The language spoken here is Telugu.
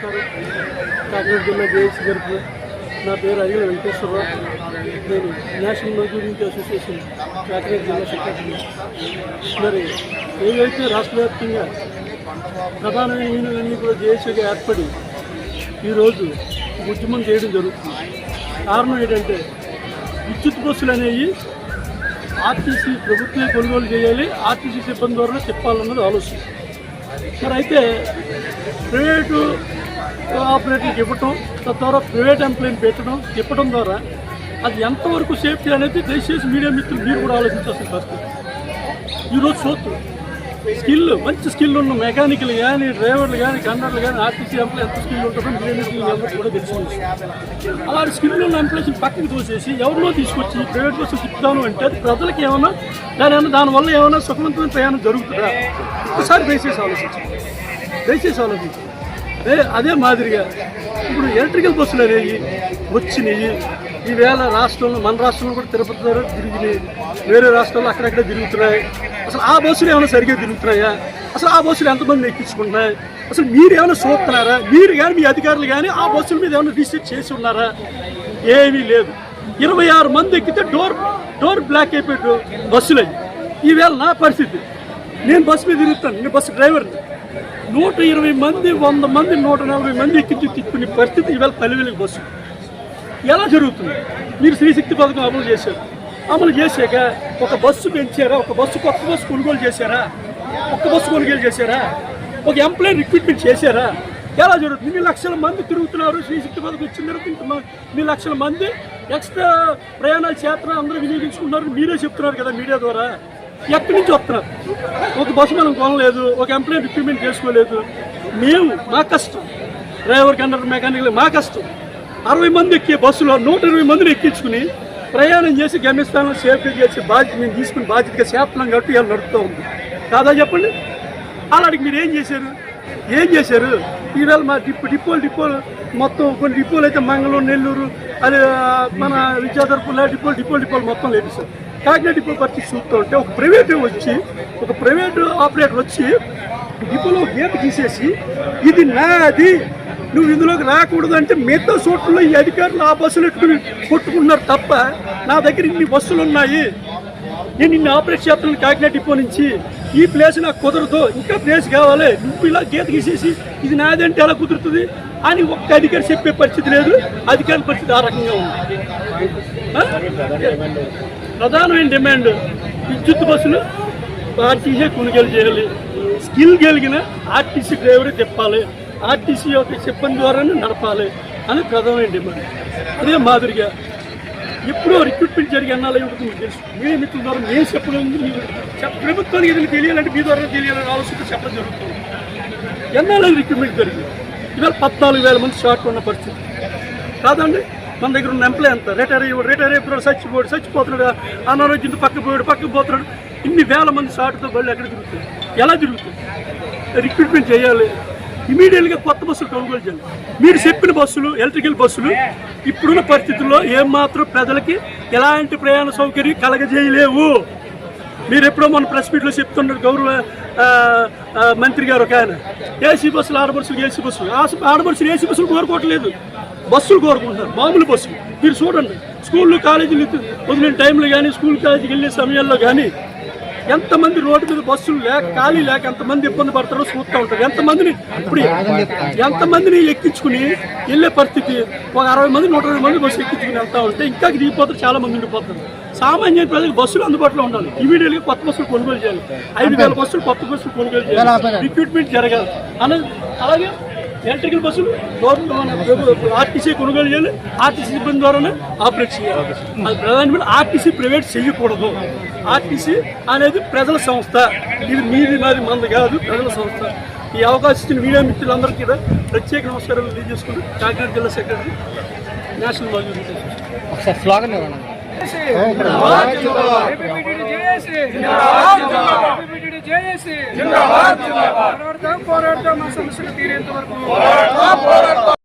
నమస్కారం. కాకినాడ జిల్లా జేఏసీ తరఫున నా పేరు అయ్యల వెంకటేశ్వరరావు. నేను national Mazdoor union association Kakinada జిల్లా సెక్రటరీ. మరి ఏదైతే రాష్ట్ర వ్యాప్తంగా ప్రధానమైన యూనియన్లన్నీ కూడా జేఏసీగా ఏర్పడి ఈరోజు ఉద్యమం చేయడం జరుగుతుంది. కారణం ఏంటంటే విద్యుత్ బస్సులు అనేవి ఆర్టీసీ ప్రభుత్వమే కొనుగోలు చేయాలి, ఆర్టీసీ సిబ్బంది ద్వారా చెప్పాలన్నది ఆలోచన. మరి అయితే ప్రైవేటు ఆపరేటర్కి ఇవ్వటం, తద్వారా ప్రైవేట్ ఎంప్లాయీని పెట్టడం ఇవ్వడం ద్వారా అది ఎంతవరకు సేఫ్టీ అనేది దయచేసి మీడియా మిత్రులు మీరు కూడా ఆలోచించాల్సిన పరిస్థితి. ఈరోజు చూస్తూ మంచి స్కిల్ ఉన్న మెకానికల్ కానీ, డ్రైవర్లు కానీ, కండక్టర్లు కానీ, ఆర్టీసీ ఎంప్లాయీ ఎంత స్కిల్ ఉంటుందో మీడియా మిత్రులు ఎవరికి కూడా తెలిసింది. అలాంటి స్కిల్ ఉన్న ఎంప్లాయీస్ని పక్కకి తోసేసి ఎవరినో తీసుకొచ్చి ప్రైవేట్ బస్సు తిప్పుతాను అంటే అది ప్రజలకు ఏమైనా దానివల్ల ఏమైనా సుఖవంతమైన ప్రయాణం జరుగుతుందా? ఒకసారి దయచేసి ఆలోచించండి. అదే మాదిరిగా ఇప్పుడు ఎలక్ట్రికల్ బస్సులు అనేవి వచ్చినాయి. ఈవేళ రాష్ట్రంలో, మన రాష్ట్రంలో కూడా తిరుపతి ద్వారా తిరిగినాయి, వేరే రాష్ట్రాల్లో అక్కడక్కడ తిరుగుతున్నాయి. అసలు ఆ బస్సులు ఏమైనా సరిగ్గా తిరుగుతున్నాయా? అసలు ఆ బస్సులు ఎంతమంది ఎక్కించుకుంటున్నాయి? అసలు మీరు ఏమైనా చూస్తున్నారా? మీరు కానీ మీ అధికారులు కానీ ఆ బస్సుల మీద ఏమైనా రీసెర్చ్ చేసి ఉన్నారా? ఏమీ లేదు. 26 మంది ఎక్కితే డోర్ బ్లాక్ అయిపోయాడు బస్సులు అయ్యి. ఈవేళ నా పరిస్థితి, నేను బస్సు మీద తిరుగుతాను, నేను బస్సు డ్రైవర్ని. 120 మంది, 100 మంది, 140 మంది ఎక్కించి తిప్పుకునే పరిస్థితి ఈవేళ పల్లెవేలకు బస్సు. ఎలా జరుగుతుంది? మీరు శ్రీశక్తి పథకం అమలు చేశాక ఒక బస్సు పెంచారా? కొత్త బస్సు కొనుగోలు చేశారా? ఒక్క బస్సు కొనుగోలు చేశారా? ఒక ఎంప్లాయీ రిక్రూట్మెంట్ చేశారా? ఎలా జరుగుతుంది? ఇన్ని లక్షల మంది తిరుగుతున్నారు. శ్రీశక్తి పథకం ఇచ్చిన తర్వాత ఇన్ని లక్షల మంది ఎక్స్ట్రా ప్రయాణాలు చేస్తున్నారు, అందరూ వినియోగించుకుంటున్నారు. మీరే చెప్తున్నారు కదా మీడియా ద్వారా. ఎక్కడి నుంచి వస్తున్నారు? ఒక బస్సు మనం కొనలేదు, ఒక ఎంప్లాయీ రిక్రూట్మెంట్ చేసుకోలేదు. మా కష్టం, డ్రైవర్, కండక్టర్, మెకానికల్ మా కష్టం. 60 మంది ఎక్కే బస్సులో 120 మందిని ఎక్కించుకుని ప్రయాణం చేసి గమ్యస్థానం సేఫ్టీ చేసే బాధ్యత మేము తీసుకుని బాధ్యతగా చేస్తున్నాం కాబట్టి ఇలా నడుపుతూ ఉంది. కాదా చెప్పండి? అలాంటికి మీరు ఏం చేశారు? ఈవేళ మా డిపోలు మొత్తం, కొన్ని డిపోలు అయితే మంగళూరు, నెల్లూరు, అది మన విద్యాధర్పుల డిపోలు మొత్తం లేపిస్తారు. కాకినాడ డిపో పరిస్థితి చూస్తూ ఉంటే ఒక ప్రైవేట్ ఆపరేటర్ వచ్చి డిపోలో గేట్ తీసేసి ఇది నాది, నువ్వు ఇందులోకి రాకూడదు అంటే మిగతా చోట్లలో ఈ అధికారులు ఆ బస్సులు ఎట్టుకుని కొట్టుకుంటున్నారు తప్ప, నా దగ్గర ఇన్ని బస్సులు ఉన్నాయి, నేను ఇన్ని ఆపరేట్ చేస్తున్నాను కాకినాడ డిపో నుంచి, ఈ ప్లేస్ నాకు కుదరదు, ఇంకా ప్లేస్ కావాలి, నువ్వు ఇలా గీత గీసేసి ఇది నాదంటే ఎలా కుదురుతుంది అని ఒక్క అధికారి చెప్పే పరిస్థితి లేదు. అధికారుల పరిస్థితి ఆ రకంగా ఉంది. ప్రధానమైన డిమాండ్ విద్యుత్ బస్సులు ఆర్టీసీ కొనుగోలు చేయాలి, స్కిల్ కలిగిన ఆర్టీసీ డ్రైవరే తిప్పాలి, ఆర్టీసీ యొక్క సిబ్బంది ద్వారానే నడపాలి అని ప్రధానమైన డిమాండ్. అదే మాదిరిగా ఎప్పుడో రిక్రూట్మెంట్ జరిగి అన్నాలో ఉంటుంది మీకు తెలుసు. మీడియా మిత్రుల ద్వారా మేము చెప్పడం, ప్రభుత్వానికి ఏదైనా తెలియాలంటే మీ ద్వారా తెలియాలని ఆలోచన చెప్పడం జరుగుతుంది. ఎన్నాళ్ళు రిక్రూట్మెంట్ జరిగింది? ఇవాళ 14,000 మంది షార్ట్ ఉన్న పరిస్థితి కాదండి. మన దగ్గర ఉన్న ఎంప్లాయ్ ఎంత రిటైర్ అయిపోయాడు, చచ్చిపోతున్నాడు, అనారోగ్యంతో పక్కకు పోతున్నాడు. ఇన్ని వేల మంది షార్ట్తో బళ్ళు ఎక్కడ తిరుగుతుంది? ఎలా తిరుగుతుంది? రిక్రూట్మెంట్ చేయాలి, ఇమీడియట్గా కొత్త బస్సులు కొనుగోలు చేయాలి. మీరు చెప్పిన బస్సులు, ఎలక్ట్రికల్ బస్సులు ఇప్పుడున్న పరిస్థితుల్లో ఏమాత్రం ప్రజలకి ఎలాంటి ప్రయాణ సౌకర్యం కలగజేయలేవు. మీరు ఎప్పుడో మన ప్రెస్ మీట్లో చెప్తున్నారు గౌరవ మంత్రి గారు ఒక ఆయన, ఏసీ బస్సులు, ఏసీ బస్సులు ఏసీ బస్సులు కోరుకోవట్లేదు, బస్సులు కోరుకుంటున్నారు, మామూలు బస్సులు. మీరు చూడండి, స్కూళ్ళు, కాలేజీలు వదిలిన టైంలో కానీ, స్కూల్ కాలేజీకి వెళ్ళే సమయాల్లో కానీ ఎంతమంది రోడ్డు మీద బస్సులు ఖాళీ లేక ఎంతమంది ఇబ్బంది పడతారో చూస్తూ ఉంటారు. ఎంతమందిని ఎక్కించుకుని వెళ్ళే పరిస్థితి. ఒక 60 మంది, 120 మంది బస్సు ఎక్కించుకుని వెళ్తూ ఉంటే ఇంకా దిగిపోతారు, చాలా మంది ఉండిపోతారు. సామాన్య ప్రజలకు బస్సులు అందుబాటులో ఉండాలి. ఇమీడియట్గా కొత్త బస్సులు కొనుగోలు చేయాలి, 5,000 బస్సులు కొత్త బస్సులు కొనుగోలు చేయాలి, రిక్రూట్మెంట్ జరగాలి అనేది. అలాగే ఎలక్ట్రికల్ బస్సులు ఆర్టీసీ కొనుగోలు చేయాలి, ఆర్టీసీ సిబ్బంది ద్వారానే ఆపరేట్ చేయాలి. అది ప్రధానమైన ఆర్టీసీ ప్రైవేట్ చేయకూడదు. ఆర్టీసీ అనేది ప్రజల సంస్థ, ఇది మీది మాది మంది కాదు, ప్రజల సంస్థ. ఈ అవకాశం ఇచ్చిన మీడియా మిత్రులందరికీ ప్రత్యేక నమస్కారాలు తెలియజేసుకుంటూ కాకినాడ జిల్లా సెక్రటరీ, నేషనల్ మజ్దూర్ యూనియన్. పోరాడతాం, మా సమస్యలు తీరేంత వరకు.